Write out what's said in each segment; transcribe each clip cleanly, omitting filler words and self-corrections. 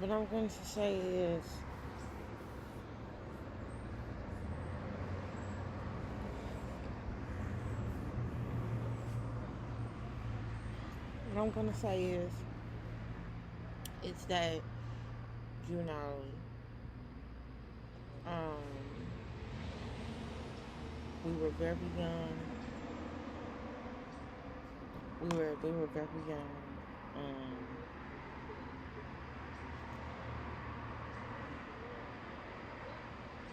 What I'm going to say is, what I'm going to say is, it's that, you know, um, we were very young. We were very young. Um,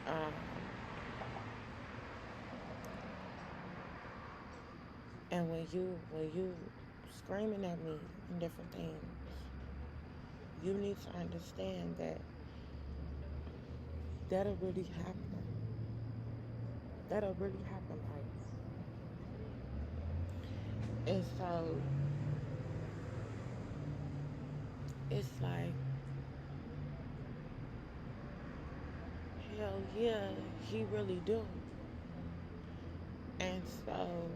um, and when you screaming at me and different things, you need to understand that that'll really happen. That'll really happen, like, and so it's like, hell yeah, he really do. And so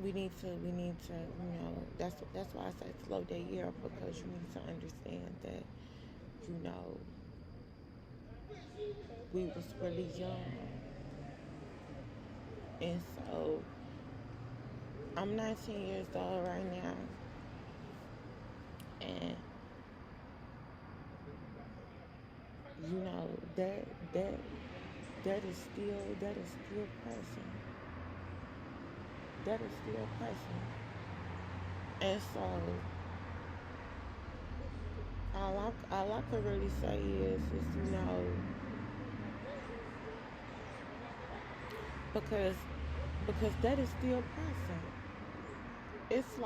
we need to, that's why I say slow day year, because you need to understand that, you know, we was really young. And so I'm 19 years old right now, and you know that that is still pressing. That is still pressing. And so all I could really say is, because that is still pressing. It's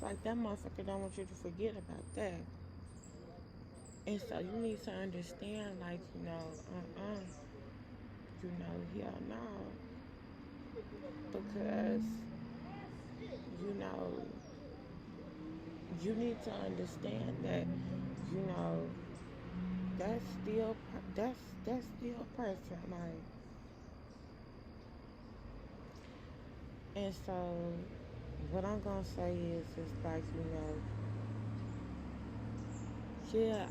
like that motherfucker don't want you to forget about that. And so you need to understand, like, hell no. Because, you know, you need to understand that, you know, that's still person, like. And so what I'm gonna say is like, yeah,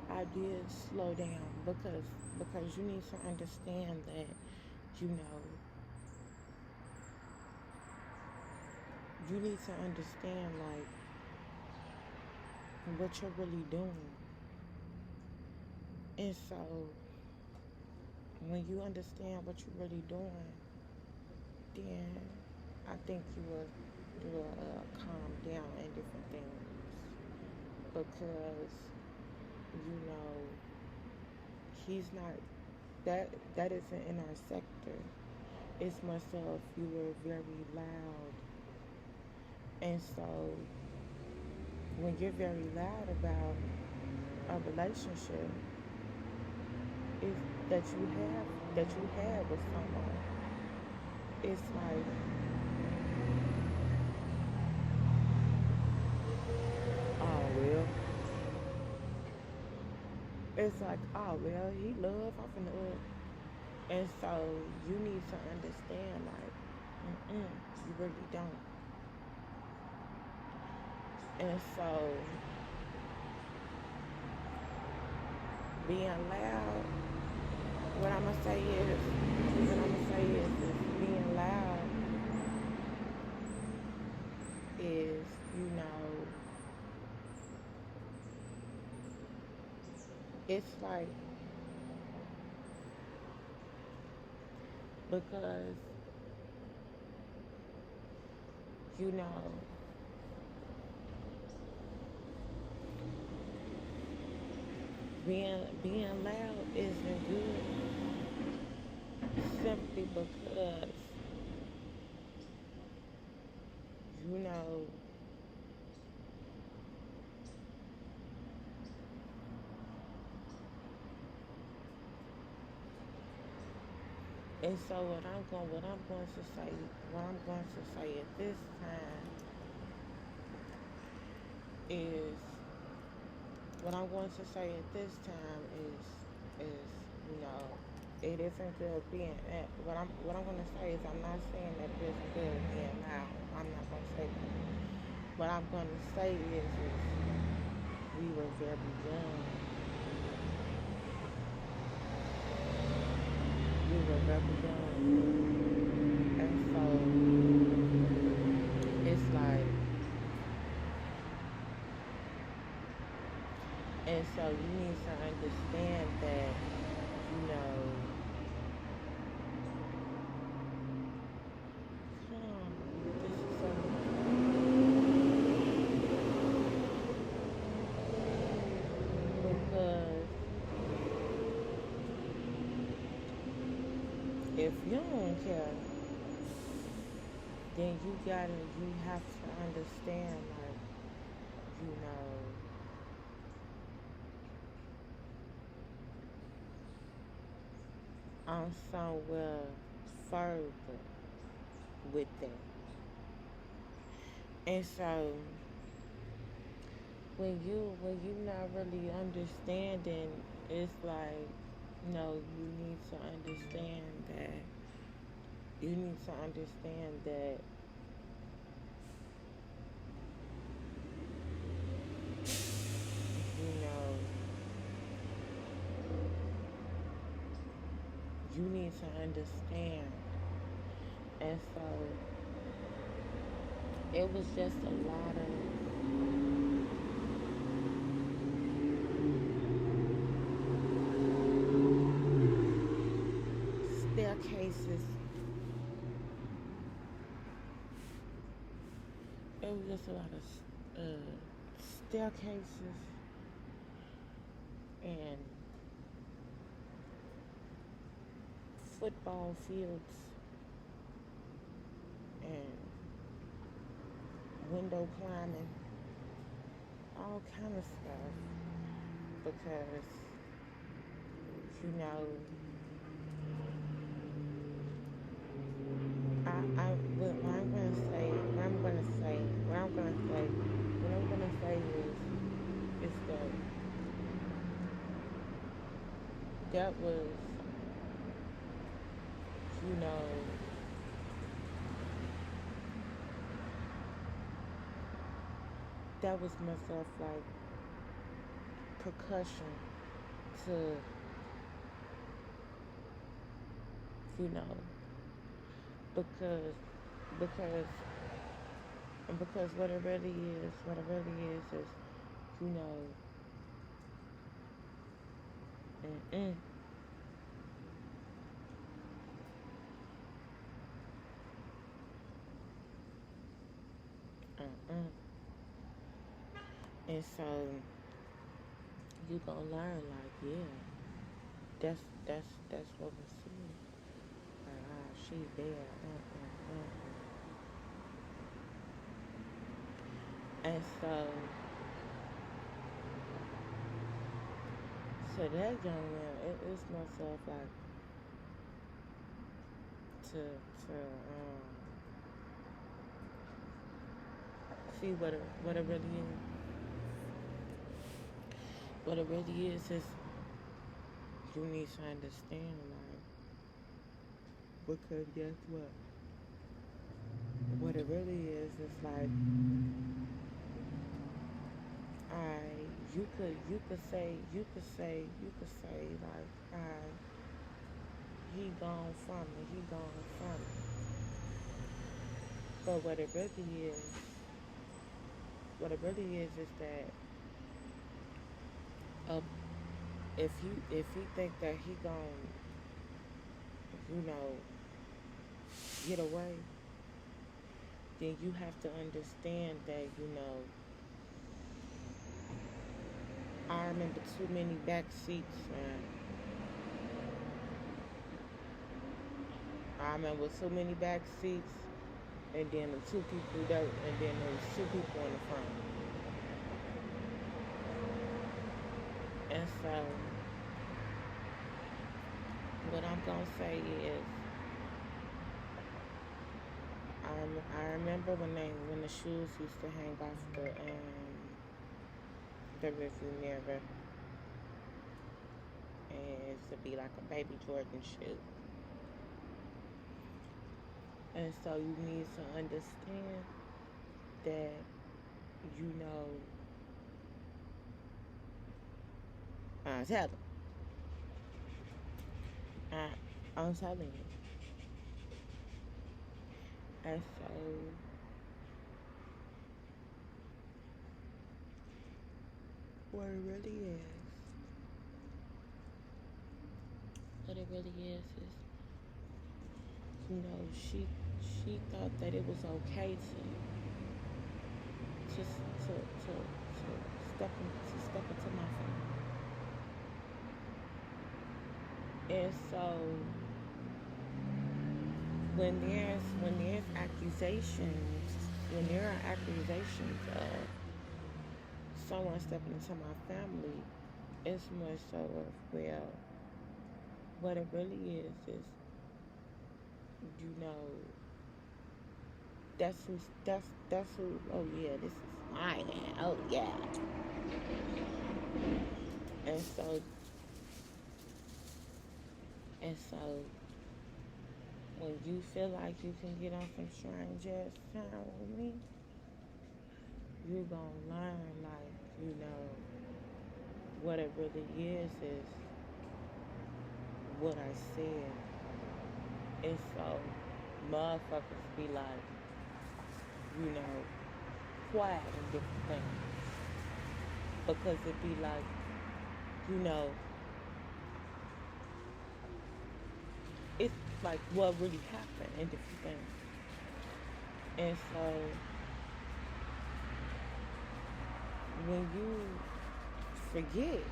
I did slow down, because you need to understand that, you know, you need to understand, like, what you're really doing. And so when you understand what you're really doing, then I think you will calm down and different things, because, you know, he's not, that isn't in our sector. It's myself. You were very loud. And so when you're very loud about a relationship is that you have with someone, it's like, oh well. It's like, oh well, he love, I'm finna up. And so you need to understand, like, you really don't. And so being loud, what I'm gonna say is, being loud is, you know, it's like, because, you know, being loud isn't good, simply because, you know, and so what I'm going to say at this time is what I'm going to say at this time is, you know, It isn't good being. What I'm gonna say is I'm not saying that it isn't good being loud. I'm not gonna say that. What I'm gonna say is we were very young. We were very young, and so it's like, and so you need to understand that you know. This is because if you don't care, then you have to understand, like, you know, I'm somewhere further with that. And so when you not really understanding, it's like, no, you need to understand that you know you need to understand. And so it was just a lot of staircases. It was just a lot of staircases and football fields and window climbing, all kind of stuff. Because you know, what I'm gonna say, what I'm gonna say, what I'm gonna say, what I'm gonna say is that that was, you know, that was myself like percussion to, you know, because because because what it really is, you know, mm-mm, mm-mm. And so you gonna learn like, yeah, that's what we see. Like, she there, and so to that young man, it's myself like to see what it really is. What it really is you need to understand, like, because guess what? What it really is like, I you could say like, he gone from me, he gone from me. But what it really is that, uh, if he think that he gon' you know get away, then you have to understand that, I remember too many back seats, man. I remember too many back seats, and then there was two people in the front. And so what I'm gonna say is, I remember when the shoes used to hang off the review mirror, and to be like a baby Jordan shoe. And so you need to understand that, you know, tell them. I'm telling you. And so what it really is, you know, she thought that it was okay to step into my family. And so when there's accusations, when there are accusations of someone stepping into my family, it's more so of, well, what it really is, you know, that's who. Oh yeah, this is my man. Oh yeah. And so and so when you feel like you can get on some strange ass time with me, you gonna learn, like, you know, what it really is what I said. And so motherfuckers be like, you know, quiet and different things. Because it be like, you know, it's like what really happened and different things. And so when you forget,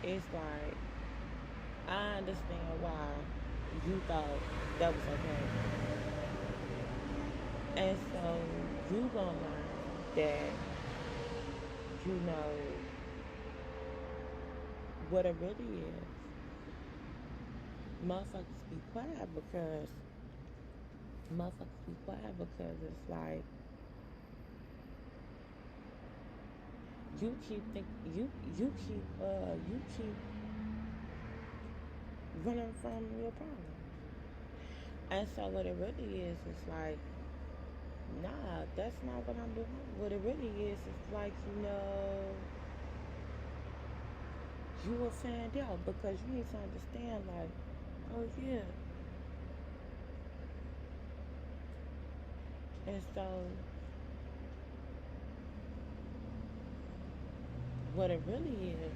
it's like, I understand why you thought that was okay. And so you gonna learn that, you know, what it really is. Motherfuckers be quiet because it's like you keep think you keep running from your problem. And so what it really is like, nah, that's not what I'm doing. What it really is like, you know, you will find out because you need to understand, like, oh yeah. And so what it really is,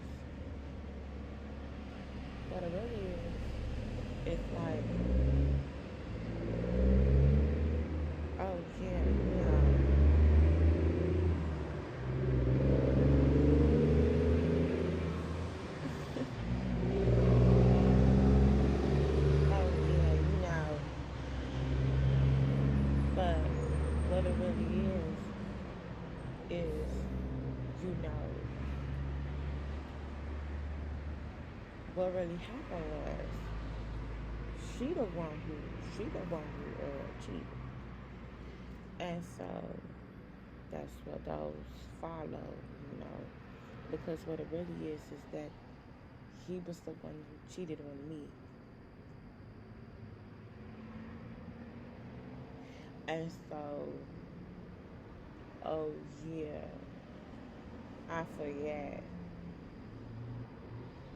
it's like, oh yeah, oh yeah, but what it really is, you know, what really happened was she the one who cheated. And so that's what those follow, you know, because what it really is that he was the one who cheated on me. And so, oh yeah, I forget.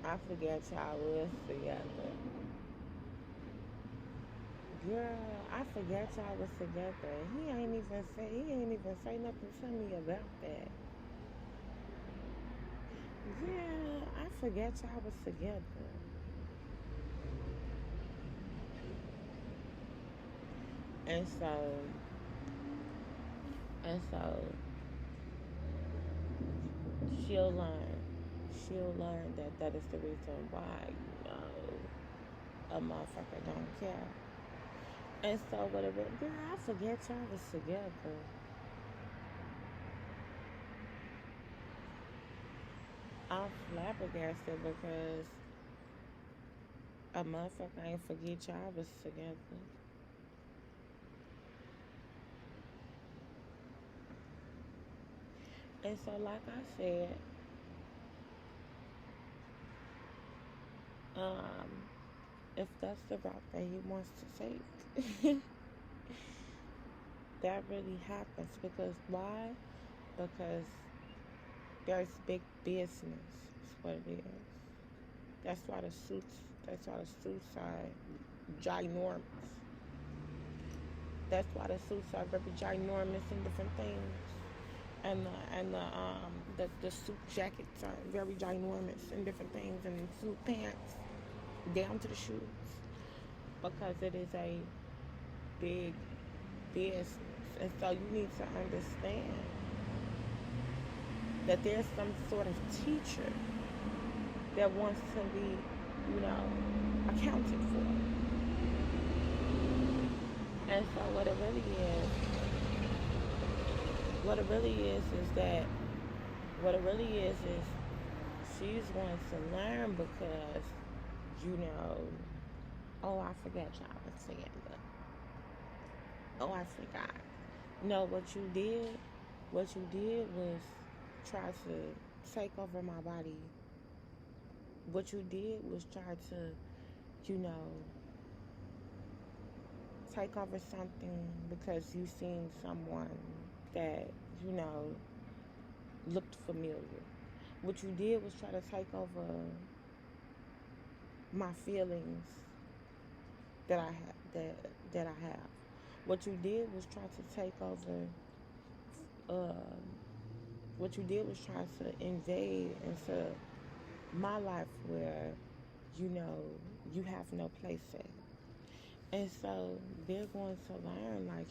I forget y'all was together. Girl, I forgot y'all was together. He ain't even say nothing to me about that. Yeah, I forgot y'all was together. And so and so she'll learn. She'll learn that that is the reason why, you know, a motherfucker don't care. And so whatever, girl, I forget y'all was together. I'm flabbergasted because a motherfucker ain't forget y'all was together. And so, like I said, Um, if that's the route that he wants to take, that really happens. Because why? Because there's big business. Is what it is. That's why the suits. That's why the suits are ginormous. That's why the suits are very ginormous and different things. And the suit jackets are very ginormous and different things, and suit pants down to the shoes, because it is a big business. And so you need to understand that there's some sort of teacher that wants to be, accounted for. And so what it really is that, what it really is she's going to learn because, you know, oh, I forgot y'all was saying that. Oh, I forgot. No, what you did was try to take over my body. What you did was try to, you know, take over something because you seen someone that, you know, looked familiar. What you did was try to take over my feelings that I have that I have. What you did was try to take over. Um, what you did was try to invade into my life where, you know, you have no place at. And so they're going to learn, like,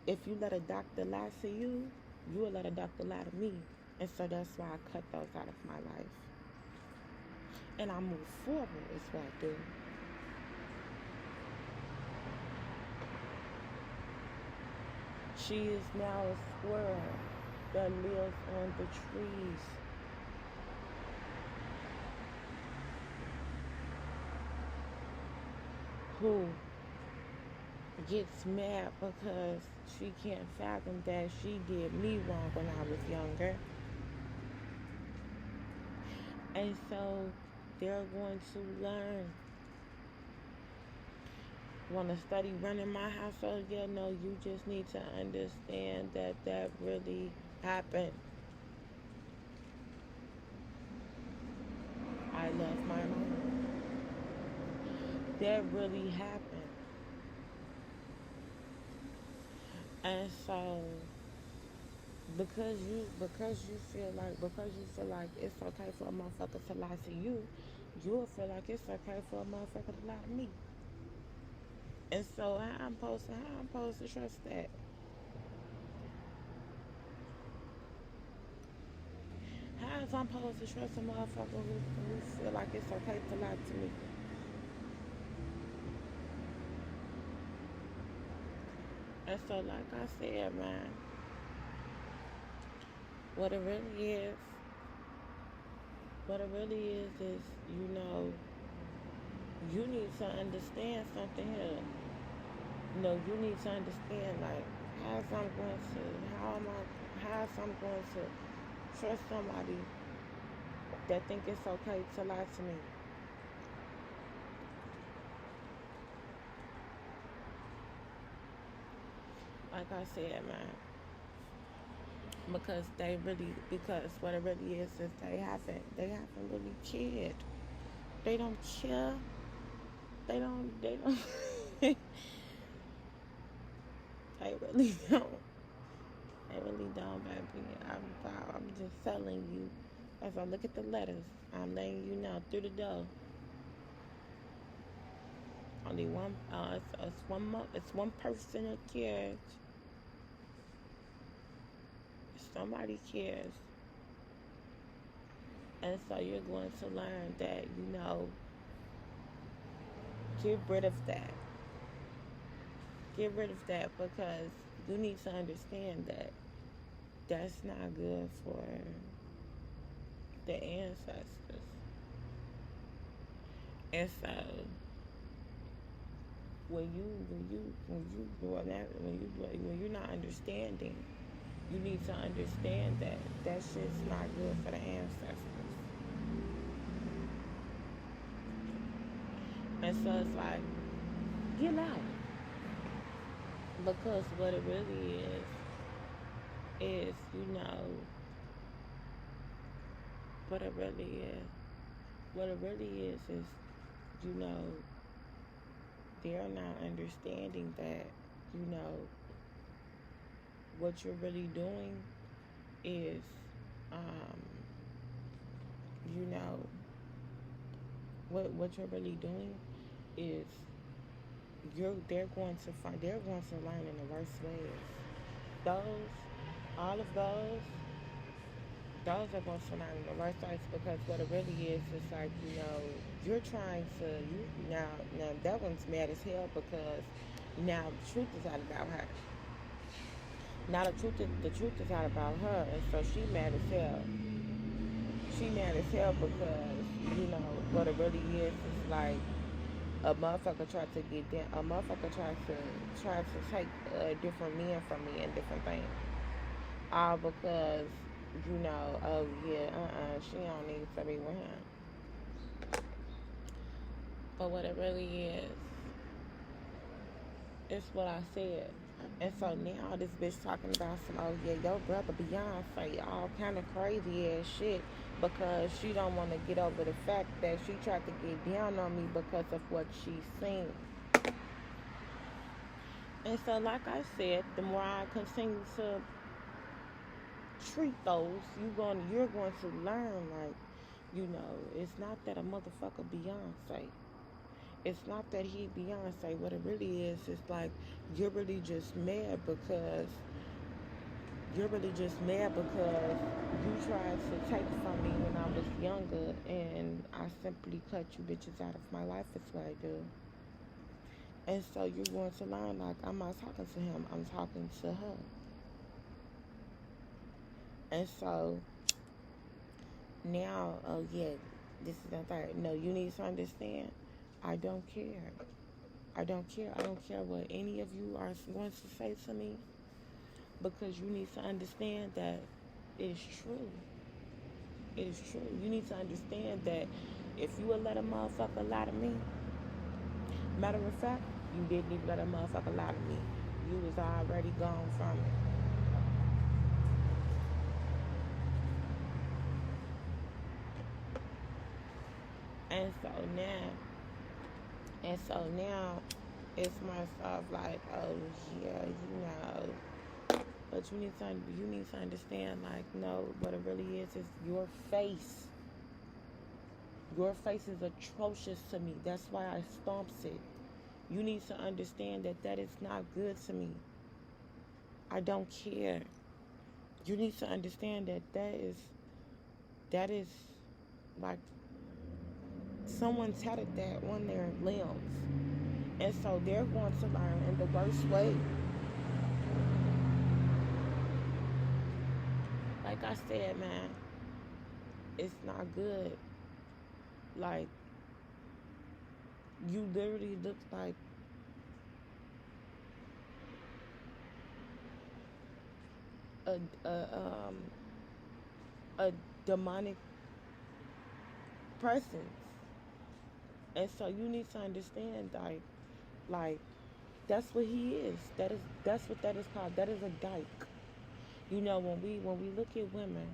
if you let a doctor lie to you, you will let a doctor lie to me. And so that's why I cut those out of my life. And I move forward, is what I do. She is now a squirrel that lives on the trees. Who gets mad because she can't fathom that she did me wrong when I was younger. And so they're going to learn. Want to study running my household? Yeah, no, you just need to understand that that really happened. I love my mom. That really happened. And so because you feel like it's okay for a motherfucker to lie to you, you'll feel like it's okay for a motherfucker to lie to me. And so how I'm supposed to trust that? How is I'm supposed to trust a motherfucker who feel like it's okay to lie to me? And so, like I said, man, what it really is, what it really is, you need to understand something here. You need to understand, like, how am I going to, how am I going to trust somebody that think it's okay to lie to me? Like I said, man, because what it really is they haven't really cared. They don't care. They don't, they really don't. They really don't, baby. I'm just telling you. As I look at the letters, I'm letting you know through the door. Only one. It's one person that cares. Somebody cares, and so you're going to learn that get rid of that. Get rid of that because you need to understand that that's not good for the ancestors. And so when you're not understanding, you need to understand that that shit's not good for the ancestors. And so it's like, get out. Because what it really is, what it really is, what it really is, you know, they're not understanding that, you know, what you're really doing is, um, you know, what you're really doing is they're going to learn in the worst ways. Those, all of those are going to learn in the worst ways because what it really is like, you're trying to, now that one's mad as hell because now the truth is out about her. Now the truth is out about her, and so she mad as hell. She mad as hell because what it really is like a motherfucker tried to get down. A motherfucker tried to take different men from me and different things. All because oh yeah, she don't need to be with him. But what it really is what I said. And so now this bitch talking about some, oh yeah, your brother Beyonce, all kind of crazy ass shit because she don't want to get over the fact that she tried to get down on me because of what she seen. And so, like I said, the more I continue to treat those, you're going to learn, like, it's not that a motherfucker Beyonce. It's not that he Beyonce. What it really is like you're really just mad because you tried to take from me when I was younger, and I simply cut you bitches out of my life. That's what I do. And so you're going to learn, like, I'm not talking to him, I'm talking to her. And so now, oh yeah, this is the third. No, you need to understand, I don't care. I don't care. I don't care what any of you are going to say to me, because you need to understand that it is true. It is true. You need to understand that if you would let a motherfucker lie to me, matter of fact, you didn't even let a motherfucker lie to me. You was already gone from it. And so now, it's myself like, oh yeah, but you need to understand, like, no, what it really is your face. Your face is atrocious to me. That's why I stomps it. You need to understand that is not good to me. I don't care. You need to understand that is like someone tatted that on their limbs. And so they're going to learn in the worst way. Like I said, man, it's not good. Like, you literally look like a a demonic presence. And so you need to understand, like that's what he is. That's what that is called. That is a dyke. When we look at women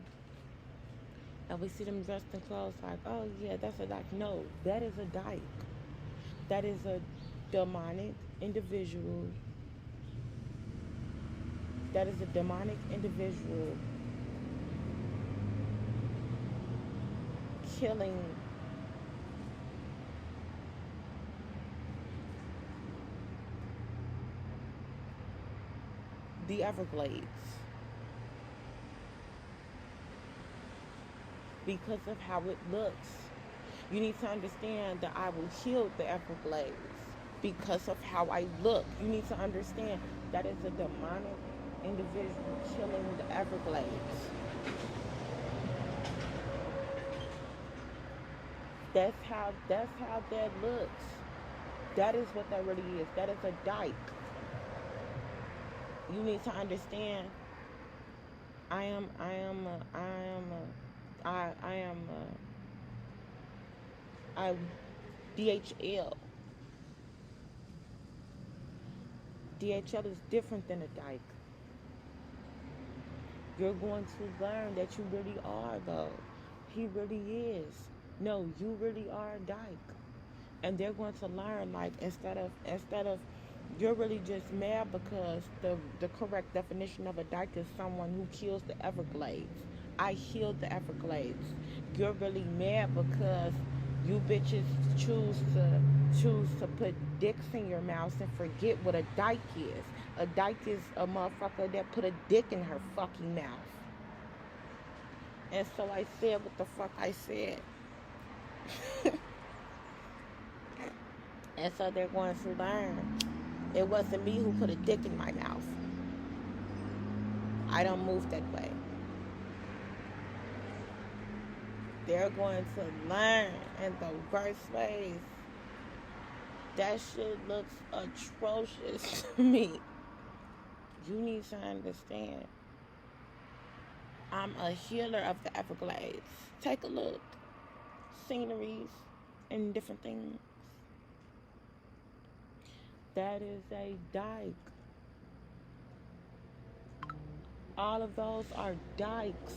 and we see them dressed in clothes like, oh yeah, that's a dyke. No, that is a dyke. That is a demonic individual. That is a demonic individual killing the Everglades because of how it looks. You need to understand that I will heal the Everglades because of how I look. You need to understand that is a demonic individual killing the Everglades. That's how that looks. That is what that really is. That is a dyke. You need to understand. I am DHL. DHL is different than a dyke. You're going to learn that you really are, though. He really is. No, you really are a dyke. And they're going to learn, like, instead of you're really just mad because the correct definition of a dyke is someone who kills the Everglades. I healed the Everglades. You're really mad because you bitches choose to put dicks in your mouth and forget what a dyke is. A dyke is a motherfucker that put a dick in her fucking mouth. And so I said what the fuck I said. And so they're going to learn. It wasn't me who put a dick in my mouth. I don't move that way. They're going to learn in the worst ways. That shit looks atrocious to me. You need to understand. I'm a healer of the Everglades. Take a look. Sceneries and different things. That is a dyke. All of those are dykes.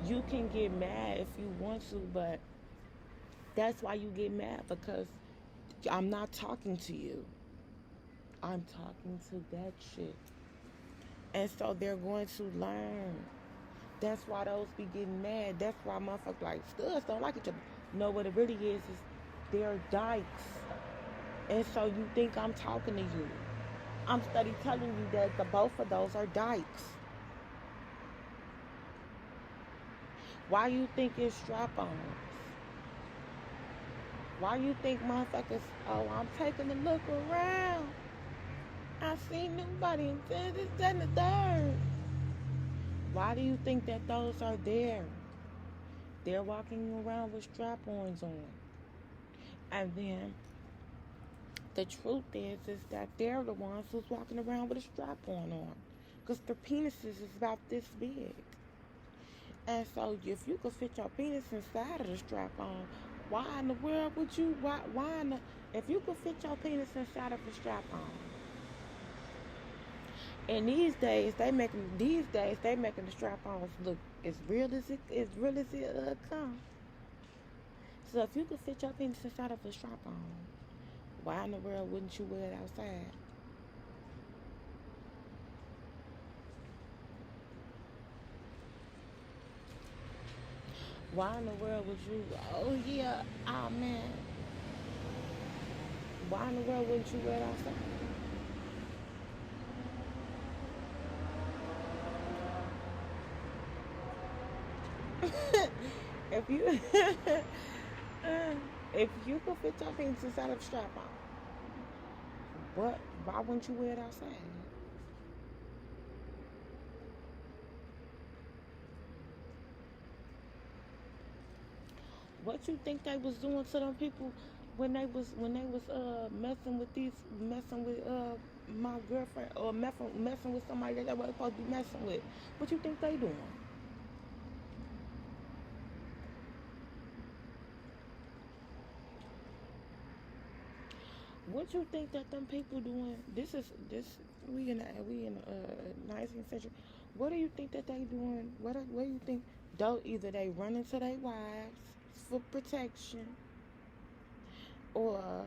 You can get mad if you want to, but that's why you get mad, because I'm not talking to you. I'm talking to that shit. And so they're going to learn. That's why those be getting mad. That's why motherfuckers like studs don't like each other. No, what it really is they're dykes. And so you think I'm talking to you. I'm steady telling you that the both of those are dykes. Why you think it's strap-ons? Why you think motherfuckers, oh, I'm taking a look around. I see nobody and this, that, and the third. Why do you think that those are there? They're walking around with strap-ons on. And then the truth is that they're the ones who's walking around with a strap-on on. Because their penises is about this big. And so if you could fit your penis inside of the strap-on, why in the world would you, if you could fit your penis inside of a strap-on? And these days they making the strap-ons look as real as it comes. So if you could fit your penis inside of a strap-on, why in the world wouldn't you wear it outside? Why in the world would you, oh yeah, oh man. Why in the world wouldn't you wear it outside? If you if you could fit your penis inside of a strap-on, why wouldn't you wear it outside? What you think they was doing to them people when they was messing with my girlfriend, or messing with somebody that they wasn't supposed to be messing with? What you think they doing? What you think that them people doing? This we in 19th century. What do you think that they doing? What do you think? Though either they run into their wives for protection, or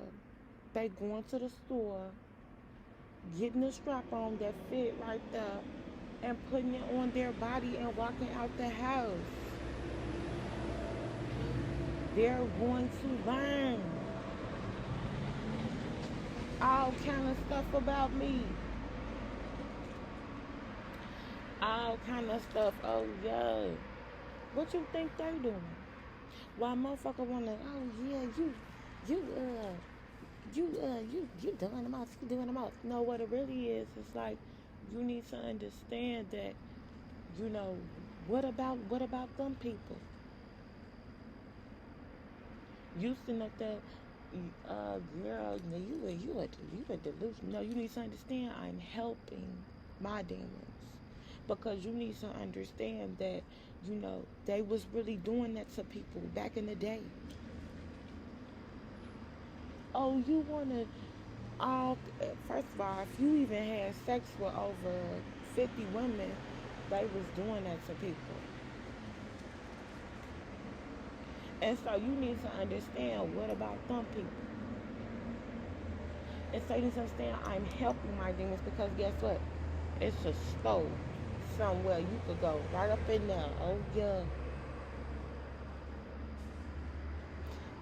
they going to the store, getting a strap on that fit right there, and putting it on their body and walking out the house. They're going to learn all kind of stuff about me. All kind of stuff. Oh yeah. What you think they doing? Why motherfucker wanna, oh yeah, you doing the most, you doing the most. No, what it really is, it's like, you need to understand that, what about them people? You sitting up there, girl, you a delusion. No, you need to understand I'm helping my demons. Because you need to understand that, they was really doing that to people back in the day. Oh, you wanna, all first of all, if you even had sex with over 50 women, they was doing that to people. And so you need to understand what about them people. And so you need to understand I'm helping my demons because guess what? It's a stove somewhere you could go right up in there. Oh yeah.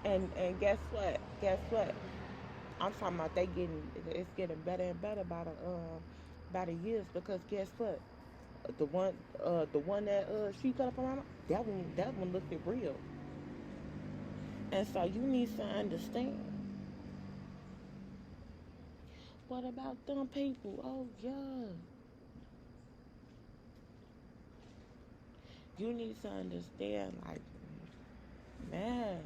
And guess what? Guess what? I'm talking about it's getting better and better by the years because guess what? The one that she cut up around that one looked it real. And so you need to understand. What about them people? Oh yeah. You need to understand, like, man,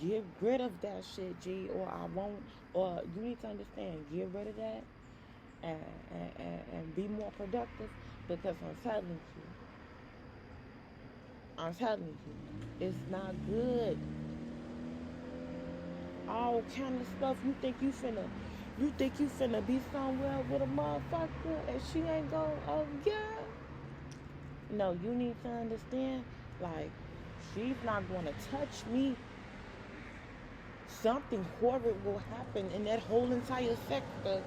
get rid of that shit, G, or I won't. Or you need to understand, get rid of that and be more productive because I'm telling you, it's not good. All kind of stuff. You think you finna be somewhere with a motherfucker and she ain't go. Oh yeah. No, you need to understand. Like, she's not gonna touch me. Something horrible will happen in that whole entire sector.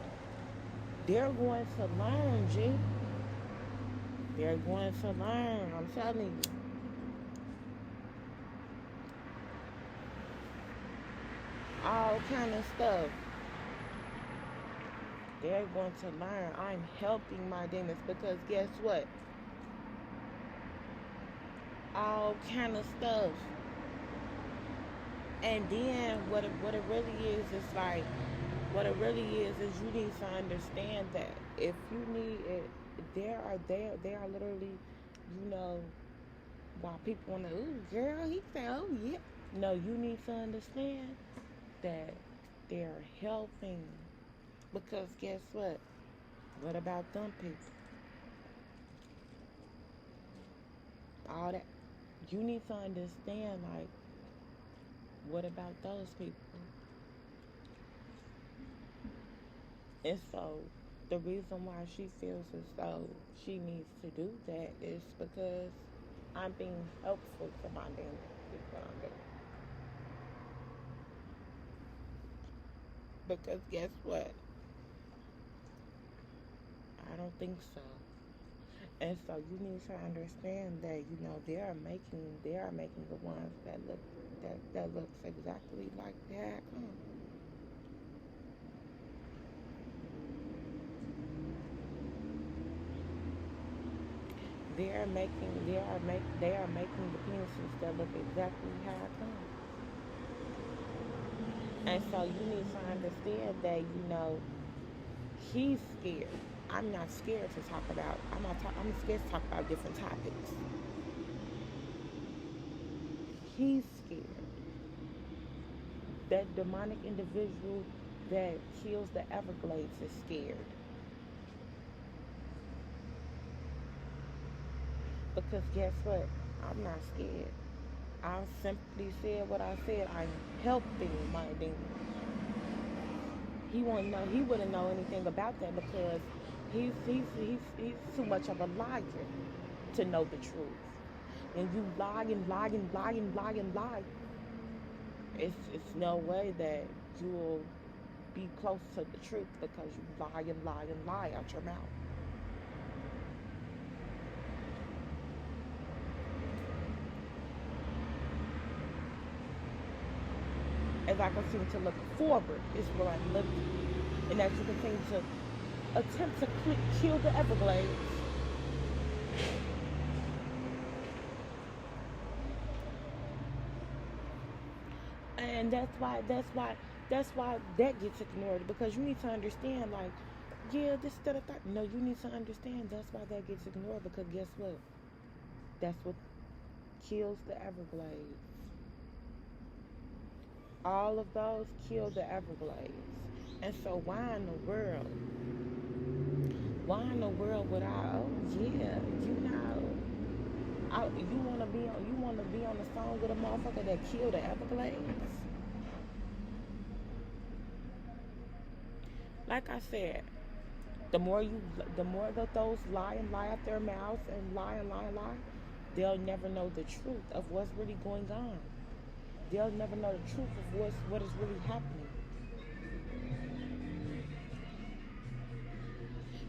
They're going to learn, G. They're going to learn. I'm telling you. All kind of stuff. They're going to learn. I'm helping my demons because guess what? All kind of stuff. And then what it really is like what it really is you need to understand that if you need it, there are literally, you know, while people wanna, ooh girl, he said, oh yeah. No, you need to understand that they're helping because guess what? What about them people? All that you need to understand, like, what about those people? And so the reason why she feels as though she needs to do that is because I'm being helpful to my demons. Is what I'm doing. Because guess what? I don't think so. And so you need to understand that they are making the ones that looks exactly like that. They are making the penises that look exactly how I come. And so you need to understand that he's scared. I'm not scared to talk about. I'm scared to talk about different topics. He's scared. That demonic individual that kills the Everglades is scared because guess what? I'm not scared. I simply said what I said. I'm helping my demons. He wouldn't know anything about that because he's too much of a liar to know the truth. And you lie and lie and lie and lie and lie. It's no way that you'll be close to the truth because you lie and lie and lie out your mouth. As I continue to look forward, is where I'm looking. And as you continue to attempt to kill the Everglades, and that's why that gets ignored because you need to understand, like, yeah, this that that. No, you need to understand that's why that gets ignored because guess what? That's what kills the Everglades. All of those kill the Everglades. And so why in the world would I? Oh yeah, you wanna be on the phone with a motherfucker that killed the Everglades? Like I said, the more that those lie and lie out their mouths and lie and lie and lie, they'll never know the truth of what's really going on. They'll never know the truth of what is really happening.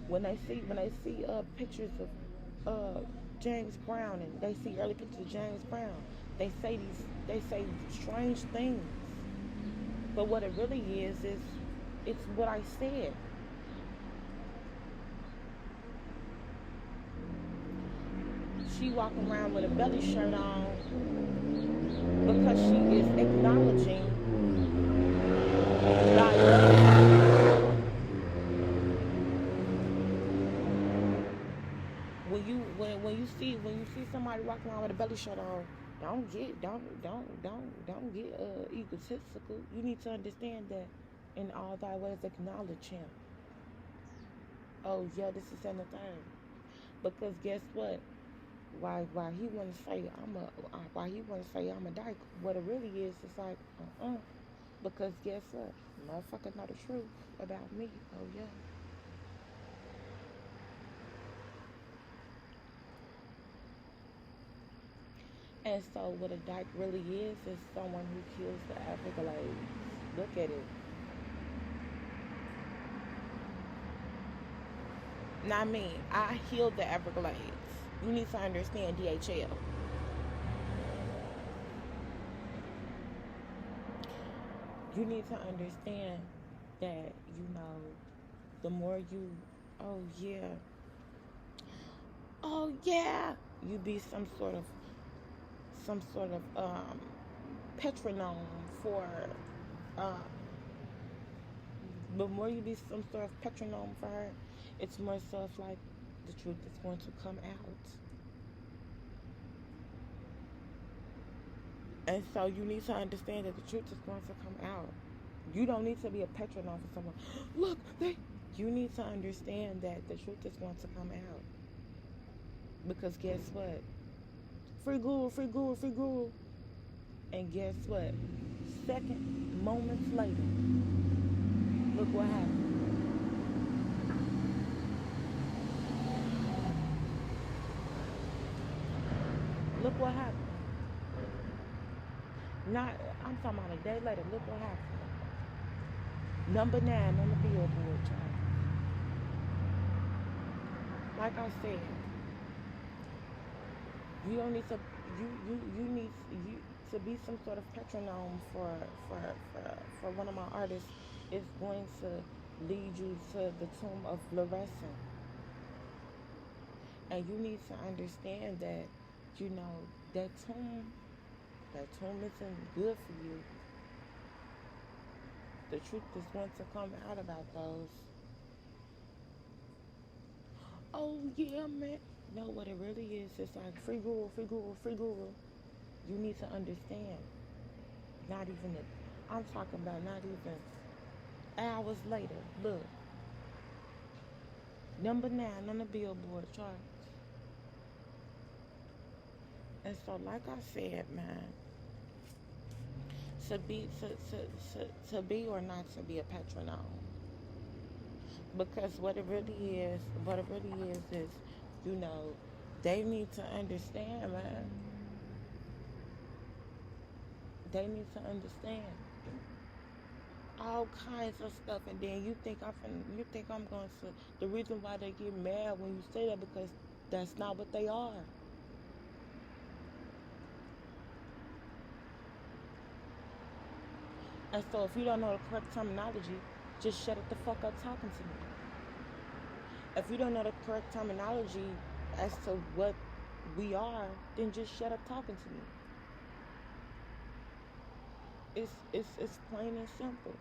When they see pictures of James Brown, and they see early pictures of James Brown, they say strange things. But what it really is it's what I said. She walking around with a belly shirt on because she is acknowledging God love. When you see somebody walking around with a belly shirt on, don't get egotistical. You need to understand that in all thy ways acknowledge him. Oh yeah, this is and the third. Because guess what? Why he wanna say why he wanna say I'm a dyke? What it really is, it's like Because guess what? Motherfucker know the truth about me. Oh yeah. And so what a dyke really is someone who kills the Everglades. Look at it. Not me. I healed the Everglades. You need to understand DHL. You need to understand that, the more you, oh yeah, oh yeah, you be some sort of petronome for, uh, the more you be some sort of petronome for her, it's more so of like the truth is going to come out. And so you need to understand that the truth is going to come out. You don't need to be a petronome for someone. Look, they. You need to understand that the truth is going to come out. Because guess what? Free Google, free Google, free Google. And guess what? Second, moments later, look what happened. Look what happened. Not, I'm talking about a day later. Look what happened. Number 9 on the Billboard chart. Like I said, you don't need to. You need to be some sort of petronome for for one of my artists. Is going to lead you to the tomb of fluorescent, and you need to understand that you know that tomb that tomb isn't good for you. The truth is going to come out about those. Oh yeah, man. No, what it really is, it's like free Google, free Google, free Google. You need to understand. Not even I'm talking about not even hours later. Look, number 9 on the Billboard charts. And so, like I said, man, to be to be or not to be a petronome, because what it really is, you know, they need to understand, man. They need to understand all kinds of stuff, and then you think I'm going to. The reason why they get mad when you say that because that's not what they are. And so if you don't know the correct terminology, just shut it the fuck up talking to me. If you don't know the correct terminology as to what we are, then just shut up talking to me. It's plain and simple.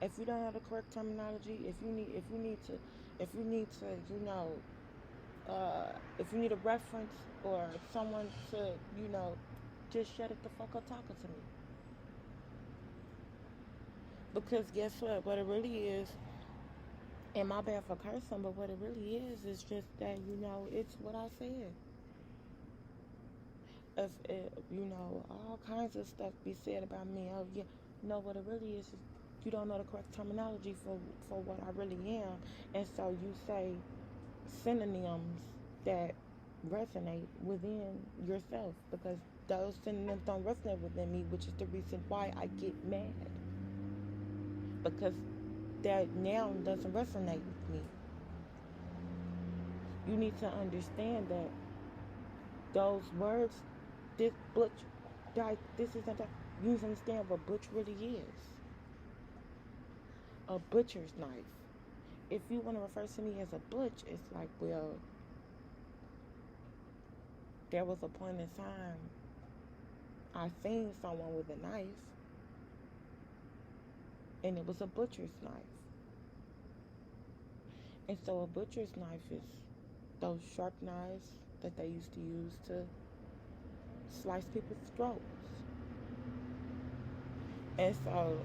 If you don't know the correct terminology, if you need to, if you need a reference or someone to, just shut it the fuck up talking to me. Because guess what? What it really is, and my bad for cursing, but what it really is just that, it's what I said. If it, all kinds of stuff be said about me. Oh yeah, no, what it really is, you don't know the correct terminology for what I really am. And so you say synonyms that resonate within yourself, because those synonyms don't resonate within me, which is the reason why I get mad, because that noun doesn't resonate with me. You need to understand that those words, this butch, like this isn't that. You need to understand what butch really is. A butcher's knife. If you want to refer to me as a butch, it's like, well, there was a point in time I seen someone with a knife, and it was a butcher's knife. And so a butcher's knife is those sharp knives that they used to use to slice people's throats. And so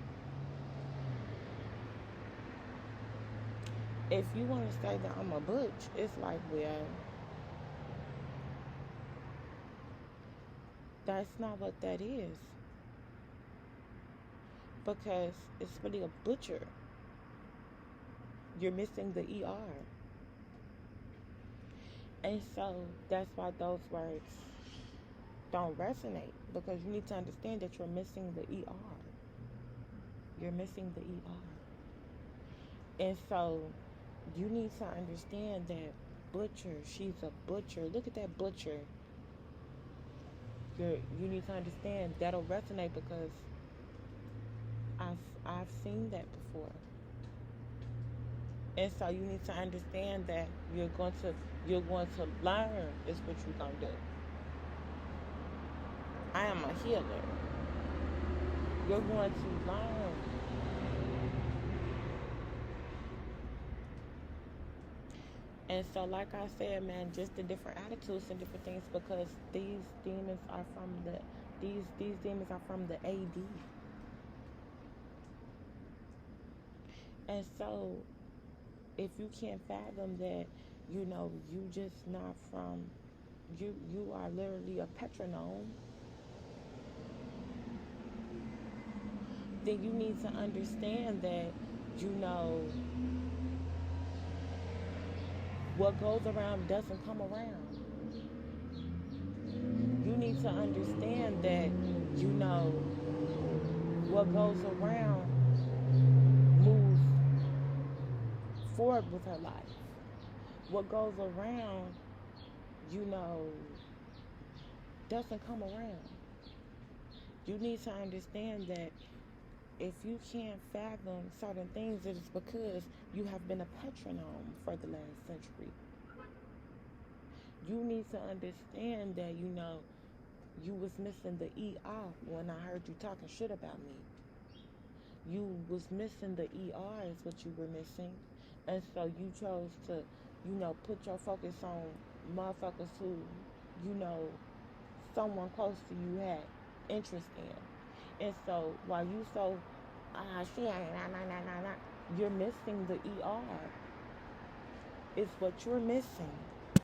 if you want to say that I'm a butch, it's like, well, that's not what that is. Because it's really a butcher. You're missing the ER. And so that's why those words don't resonate, because you need to understand that you're missing the ER. You're missing the ER. And so you need to understand that butcher, she's a butcher. Look at that butcher. You need to understand that'll resonate, because I've seen that before. And so you need to understand that you're going to learn is what you're gonna do. I am a healer. You're going to learn. And so, like I said, man, just the different attitudes and different things, because these demons are from these demons are from the AD. And so, if you can't fathom that, you just not from, you are literally a petronome, then you need to understand that, what goes around doesn't come around. You need to understand that, what goes around moves forward with her life. What goes around, doesn't come around. You need to understand that if you can't fathom certain things, it is because you have been a petronome for the last century. You need to understand that, you was missing the ER when I heard you talking shit about me. You was missing the ER is what you were missing. And so you chose to, put your focus on motherfuckers who, someone close to you had interest in. And so while you so, you're missing the ER. It's what you're missing.